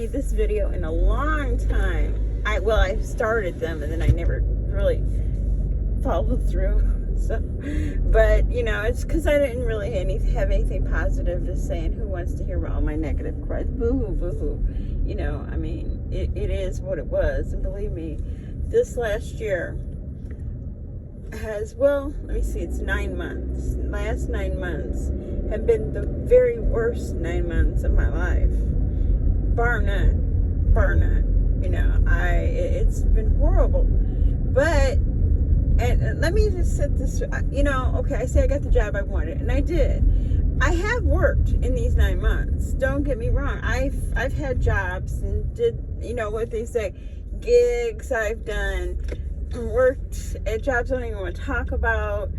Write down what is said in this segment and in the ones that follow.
made this video in a long time. I started them and then I never really followed through. So, but it's because I didn't really have anything positive to say, and who wants to hear all my negative cries? Boo-hoo, boo-hoo. I mean, it is what it was, and believe me, this last year let me see, it's 9 months. Last 9 months have been the very worst 9 months of my life, bar none. It's been horrible, but. And let me just set this, okay, I say I got the job I wanted, and I did. I have worked in these 9 months. Don't get me wrong. I've had jobs and did, what they say, gigs. I've done, worked at jobs I don't even want to talk about,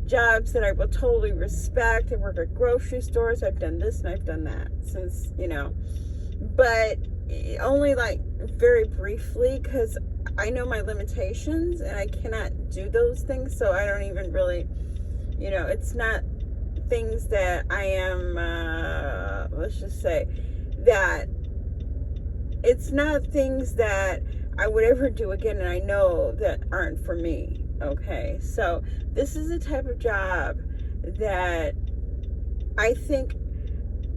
jobs that I will totally respect. I work at grocery stores. I've done this and I've done that since, but only like very briefly, because I know my limitations and I cannot do those things. So I don't even really, it's not things that I am, let's just say that it's not things that I would ever do again. And I know that aren't for me. Okay. So this is a type of job that I think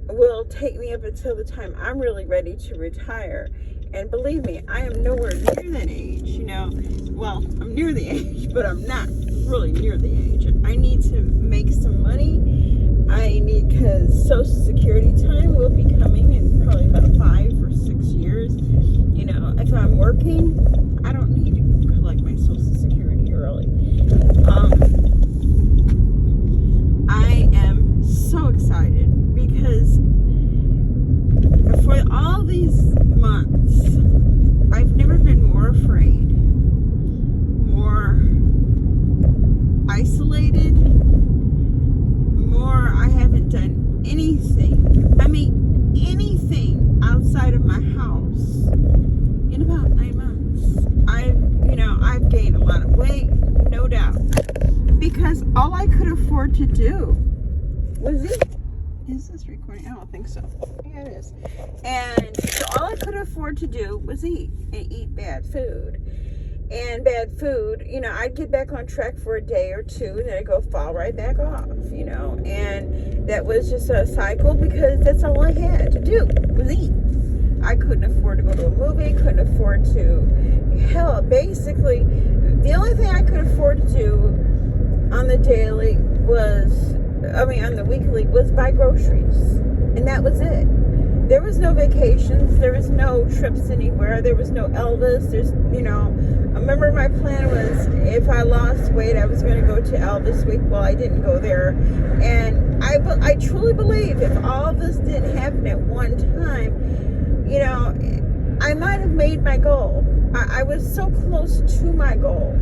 will take me up until the time I'm really ready to retire. And believe me, I am nowhere near that age, Well, I'm near the age, but I'm not really near the age. I need to make some money. Because Social Security time will be coming in probably about 5 or 6 years. If I'm working, I don't need to collect my Social Security early. I am so excited because for all these months, I've never been more afraid, more isolated, more I haven't done anything outside of my house in about 9 months. I've gained a lot of weight, no doubt, because all I could afford to do was eat. Is this recording? I don't think so. Yeah, it is. And so all I could afford to do was eat and eat bad food. And bad food, I'd get back on track for a day or two, and then I'd fall right back off, And that was just a cycle because that's all I had to do was eat. I couldn't afford to go to a movie, couldn't afford to, basically, the only thing I could afford to do on the daily on the weekly was buy groceries. And that was it. There was no vacations. There was no trips anywhere. There was no Elvis. I remember my plan was if I lost weight, I was going to go to Elvis week. Well, I didn't go there. And I truly believe if all this didn't happen at one time, I might have made my goal. I was so close to my goal.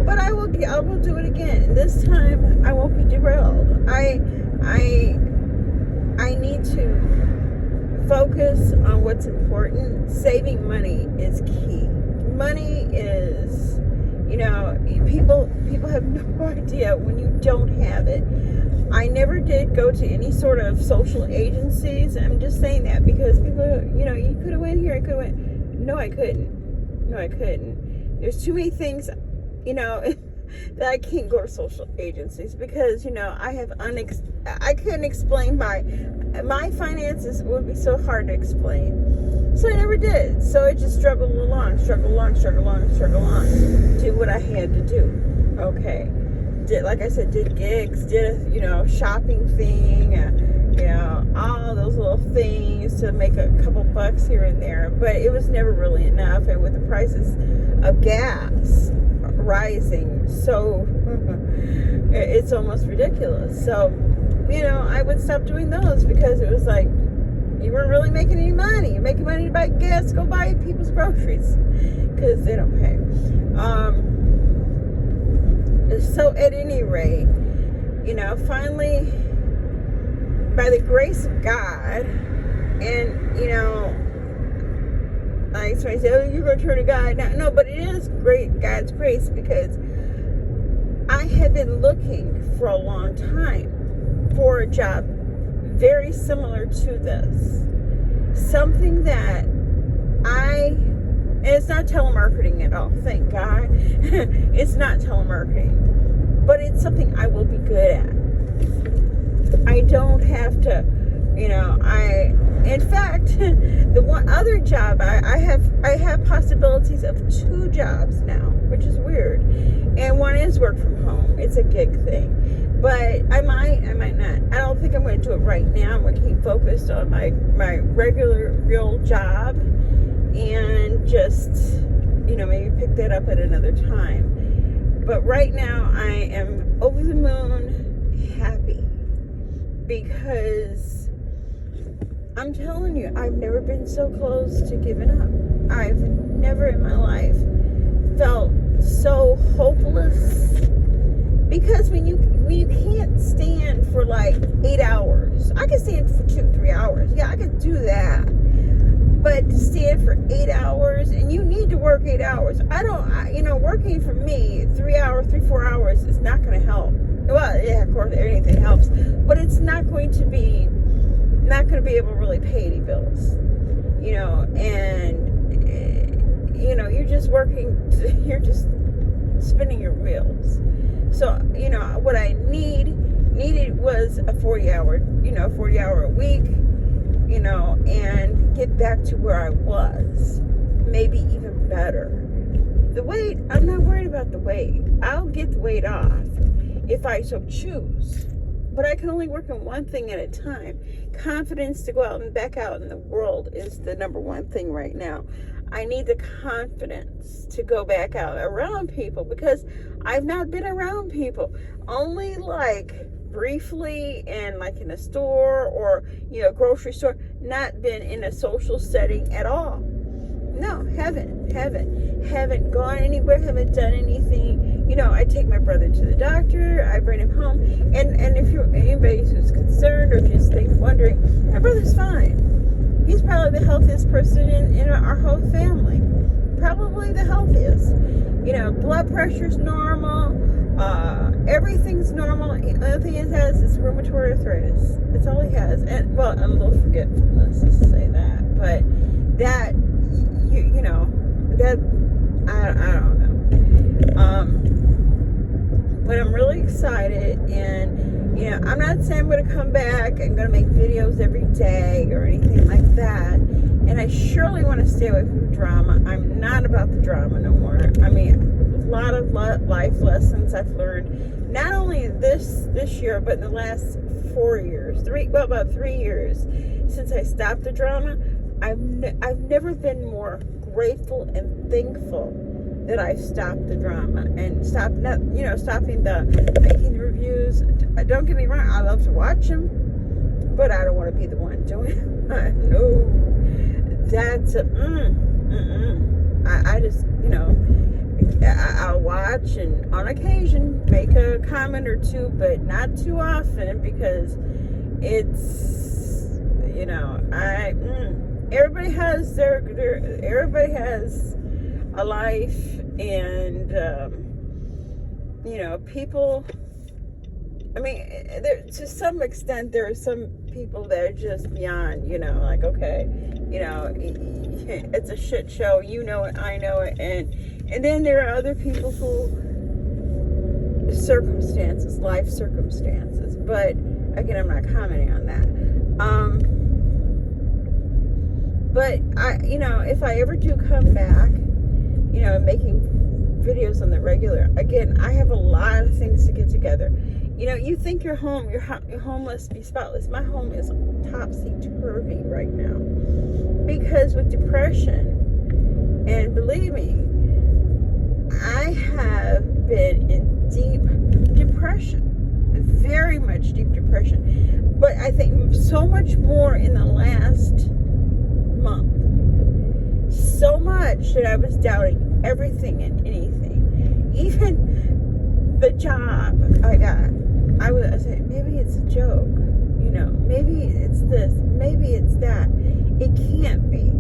But I will do it again. And this time I won't be derailed. I need to focus on what's important. Saving money is key. Money is, people have no idea when you don't have it. I never did go to any sort of social agencies. I'm just saying that because people, you could have went here, I could have went. No, I couldn't. There's too many things, that I can't go to social agencies because, I couldn't explain my finances would be so hard to explain. So I never did. So I just struggled along, do what I had to do. Okay. Like I said, did gigs, did a, shopping thing, all those little things to make a couple bucks here and there. But it was never really enough. And with the prices of gas rising, so it's almost ridiculous. So, I would stop doing those because it was like, you weren't really making any money. You're making money to buy gas, go buy people's groceries because they don't pay. So at any rate, finally, by the grace of God, and, like somebody said, oh, you're going to turn to God. No, but it is great God's grace because I had been looking for a long time for a job very similar to this. Something that and it's not telemarketing at all, thank God. It's not telemarketing, but it's something I will be good at. I don't have to, in fact, the one other job, I have possibilities of 2 jobs now, which is weird. And one is work from home. It's a gig thing. But I might not. I don't think I'm going to do it right now. I'm going to keep focused on my regular, real job and just, maybe pick that up at another time. But right now, I am over the moon happy because I'm telling you, I've never been so close to giving up. I've never in my life felt so hopeless. Because when you can't stand for like 8 hours, I can stand for 2-3 hours. Yeah, I can do that. But to stand for 8 hours, and you need to work 8 hours. Working for me 3-4 hours is not going to help. Well, yeah, of course, anything helps, but it's not going to be able to really pay any bills. You're just working. You're just spinning your wheels. So, what I needed was a 40-hour a week, and get back to where I was, maybe even better. The weight, I'm not worried about the weight. I'll get the weight off if I so choose. But I can only work on one thing at a time. Confidence to go out and back out in the world is the number one thing right now. I need the confidence to go back out around people because I've not been around people. Only like briefly and like in a store or, grocery store. Not been in a social setting at all. No, haven't gone anywhere, haven't done anything. I take my brother to the doctor, I bring him home, and if you're anybody who's concerned or just wondering, my brother's fine. He's probably the healthiest person in our whole family. Probably the healthiest. Blood pressure's normal, everything's normal. The other thing he has is rheumatoid arthritis. That's all he has. And, well, a little forgetfulness, let's say that. But that, I don't know. But I'm really excited, and I'm not saying I'm going to come back and going to make videos every day or anything like that. And I surely want to stay away from the drama. I'm not about the drama no more. I mean, a lot of life lessons I've learned, not only this year, but in the last 4 years, about 3 years since I stopped the drama. I've never been more grateful and thankful that I've stopped the drama and stopping making the reviews. Don't get me wrong, I love to watch them, but I don't want to be the one doing it. No, that's I just I'll watch and on occasion make a comment or two, but not too often because it's everybody has everybody has a life, and people, I mean, to some extent there are some people that are just beyond, like, okay, it's a shit show, I know it, and then there are other people who life circumstances, but again, I'm not commenting on that. But if I ever do come back, making videos on the regular, again, I have a lot of things to get together. You think your home must be spotless. My home is topsy-turvy right now because with depression, and believe me, I have been in deep depression, very much deep depression, but I think so much more in the last month. So much that I was doubting everything and anything, even the job I got. I said, maybe it's a joke, maybe it's this, maybe it's that. It can't be.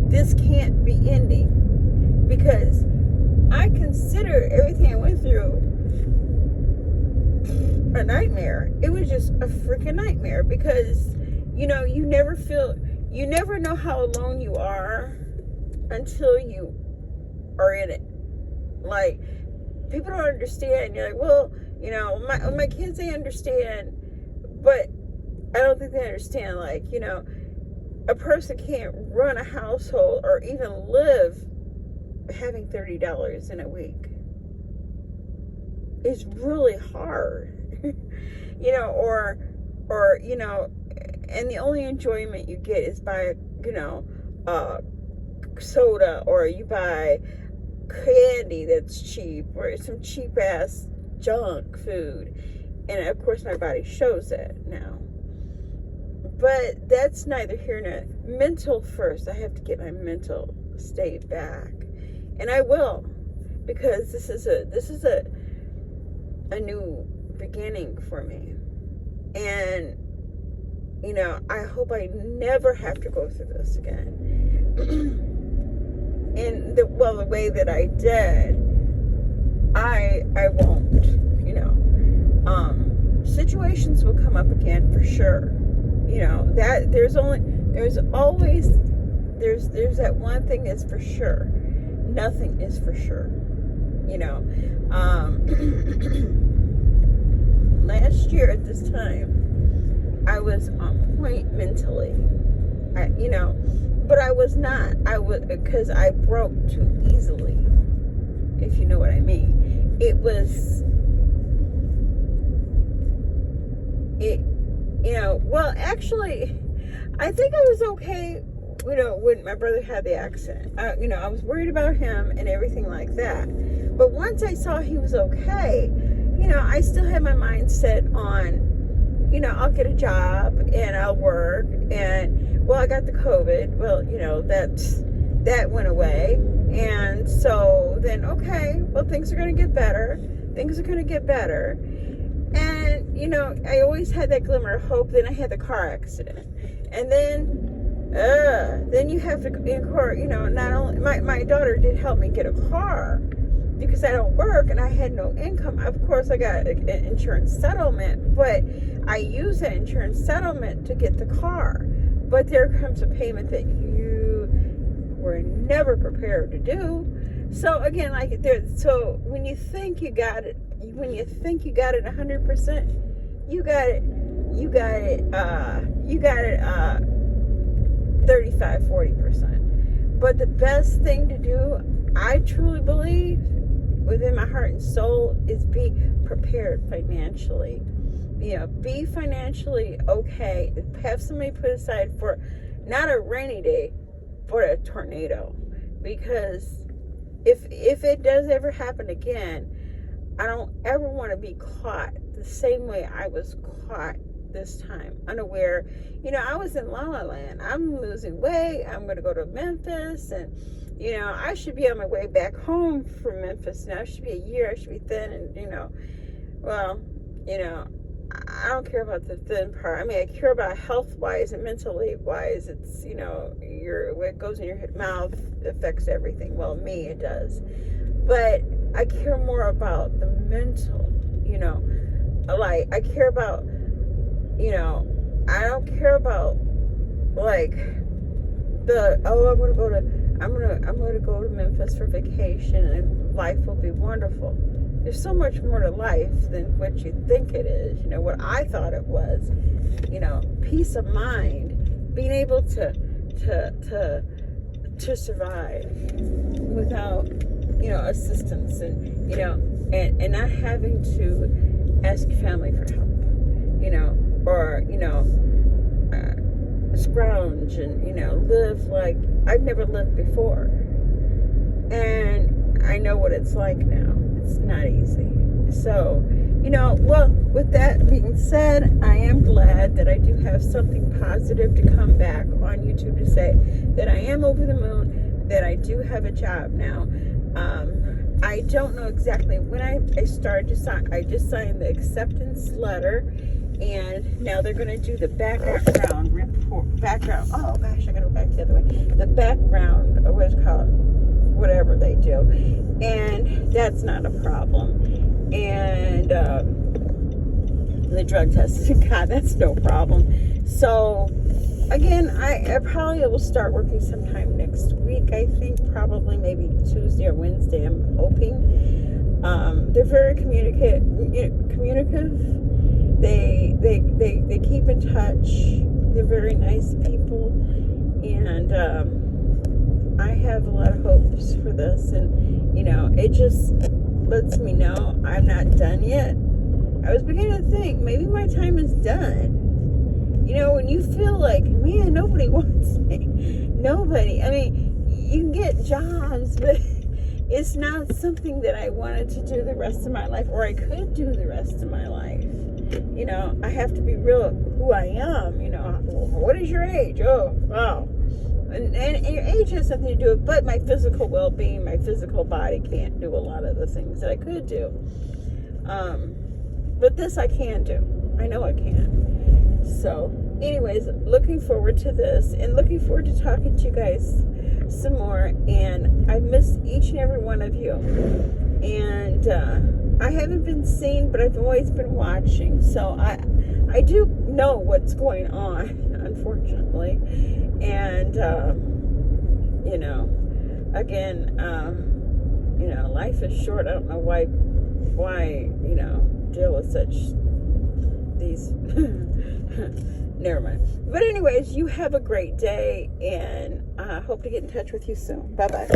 This can't be ending, because I consider everything I went through a nightmare. It was just a freaking nightmare because, you never know how alone you are until you are in it. Like, people don't understand. You're like, well, you know, my kids, they understand, but I don't think they understand, like, you know, a person can't run a household or even live having $30 in a week. It's really hard. You know, or, you know, and the only enjoyment you get is by, you know, soda, or you buy candy that's cheap, or some cheap ass junk food. And of course my body shows that now. But that's neither here nor there. Mental first. I have to get my mental state back. And I will, because this is a new beginning for me. And you know, I hope I never have to go through this again. In the way that I did, I won't, you know. Situations will come up again for sure. You know, that there's always that one thing that's for sure. Nothing is for sure. You know, last year at this time, I was on point mentally. You know, but I was not. Because I broke too easily, if you know what I mean. You know, well, actually, I think I was okay, you know, when my brother had the accident. You know, I was worried about him and everything like that. But once I saw he was okay, you know, I still had my mind set on, you know, I'll get a job and I'll work. And, well, I got the COVID. Well, you know, that went away. And so then, okay, well, things are going to get better. Things are going to get better. And, you know, I always had that glimmer of hope. Then I had the car accident. And then you have to, you know, not only, my daughter did help me get a car because I don't work and I had no income. Of course, I got an insurance settlement, but I used that insurance settlement to get the car. But there comes a payment that you were never prepared to do. So again, like so when you think you got it, 100%, you got it 35-40%. But the best thing to do, I truly believe within my heart and soul, is be prepared financially. You know, be financially okay. Have somebody put aside for not a rainy day, but a tornado. Because if it does ever happen again, I don't ever want to be caught the same way I was caught this time, unaware. You know, I was in La La Land. I'm losing weight. I'm going to go to Memphis, and you know, I should be on my way back home from Memphis now. It should be a year. I should be thin, and you know, well, you know, I don't care about the thin part. I mean, I care about health-wise and mentally-wise. It's, you know, what goes in your mouth affects everything. Well, me, it does. But I care more about the mental, you know. Like, I care about, you know, I don't care about, like, I'm going to go to Memphis for vacation and life will be wonderful. There's so much more to life than what you think it is. You know, what I thought it was, you know, peace of mind, being able to survive without, you know, assistance, and, you know, and not having to ask family for help, you know, or, you know, scrounge and, you know, live like I've never lived before. And I know what it's like now. It's not easy. So, you know, well, with that being said, I am glad that I do have something positive to come back on YouTube to say that I am over the moon, that I do have a job now. I don't know exactly when I started to sign. I just signed the acceptance letter, and now they're going to do the background report. Oh gosh, I got to go back the other way. The background, what's it called? Whatever they do, and that's not a problem. And the drug test, God, that's no problem. So again, I probably will start working sometime next week. I think probably maybe Tuesday or Wednesday. I'm hoping. They're very communicative. They keep in touch. They're very nice people, and I have a lot of hopes for this. And it just lets me know I'm not done yet. I was beginning to think maybe my time is done. When you feel like, man, nobody wants me. Nobody. I mean, you can get jobs, but it's not something that I wanted to do the rest of my life, or I could do the rest of my life. I have to be real who I am. What is your age? Oh, wow. And your age has something to do with it, but my physical well-being, my physical body can't do a lot of the things that I could do. But this I can do. I know I can. So, anyways, looking forward to this and looking forward to talking to you guys some more. And I miss each and every one of you. And I haven't been seen, but I've always been watching. So I do know what's going on, unfortunately. And, again, life is short. I don't know why, deal with such these never mind. But anyways, you have a great day, and I hope to get in touch with you soon. Bye bye.